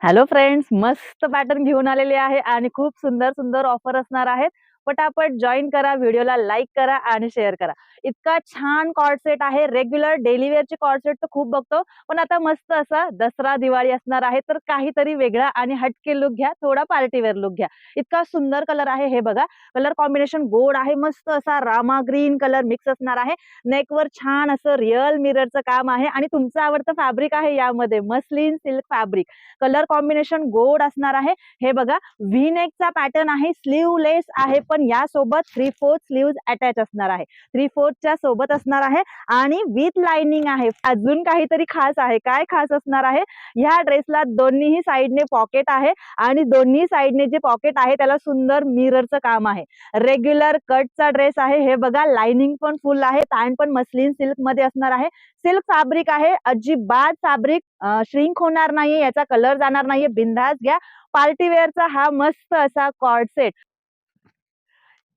Hello friends, मस्त pattern घेऊन आलेले आहे आणि खूप सुंदर सुंदर ऑफर असणार आहेत. पटापट जॉईन करा, व्हिडिओला लाईक करा आणि शेअर करा. इतका छान कॉर्ड सेट आहे. रेग्युलर डेली वेअरचे कॉर्ड सेट तर खूप बघतो, पण आता मस्त असा दसरा दिवाळी असणार आहे, तर काहीतरी वेगळा आणि हटके लुक घ्या, थोडा पार्टी वेअर लुक घ्या. इतका सुंदर कलर आहे, हे बघा. कलर कॉम्बिनेशन गोड आहे, मस्त असा रामा ग्रीन कलर मिक्स असणार आहे. नेकवर छान असं रिअल मिररचं काम आहे आणि तुमचं आवडतं फॅब्रिक आहे यामध्ये muslin silk fabric. Colour combination गोड असणार आहे. हे बघा, व्ही नेकचा पॅटर्न आहे, स्लीवलेस आहे, पण यासोबत 3/4 स्लीव्ज अटॅच असणार आहे. 3/4 च्या सोबत असणार आहे आणि विथ लाइनिंग आहे. अजून काहीतरी खास आहे. काय खास असणार आहे? ह्या ड्रेसला दोन्हीही साइडने पॉकेट आहे आणि दोन्ही साइडने जे पॉकेट आहे त्याला सुंदर मिररचं काम आहे. रेग्युलर कटचा ड्रेस आहे. हे बघा, लाइनिंग पण फुल आहे, ताण पण मस्लिन सिल्क मध्ये असणार आहे. सिल्क फॅब्रिक आहे, अजिबात फॅब्रिक श्रिंक होणार नाहीये, याचा कलर जाणार नाहीये. बिंदास घ्या. पार्टी वेअरचा हा मस्त असा कॉर्ड सेट.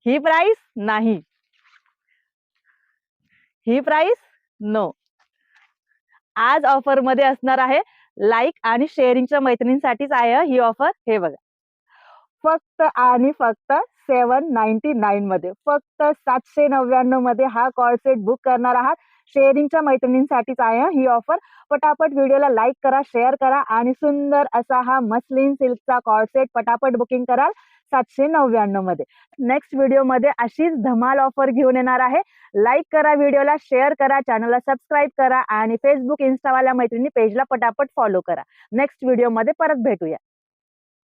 ही प्राइस नाही, ही प्राइस नो. आज ऑफर मध्ये असणार आहे. लाईक आणि शेअरिंगच्या मैत्रिणींसाठीच आहे ही ऑफर. हे बघा, फक्त आणि फक्त 799 मध्ये, फक्त 799 मध्ये हा कॉर्ड सेट बुक करणार आहात. शेअरिंगच्या मैत्रिणींसाठीच आहे ही ऑफर. पटापट व्हिडिओला लाईक करा, शेअर करा आणि सुंदर असा हा मस्लिन सिल्कचा कॉर्ड सेट पटापट बुकिंग कराल 799 मध्ये. नेक्स्ट व्हिडिओमध्ये अशीच धमाल ऑफर घेऊन येणार आहे. लाईक करा, व्हिडिओला शेअर करा, चॅनलला सबस्क्राईब करा आणि फेसबुक, इन्स्टावाल्या मैत्रिणी पेजला पटापट फॉलो करा. नेक्स्ट व्हिडिओमध्ये परत भेटूया.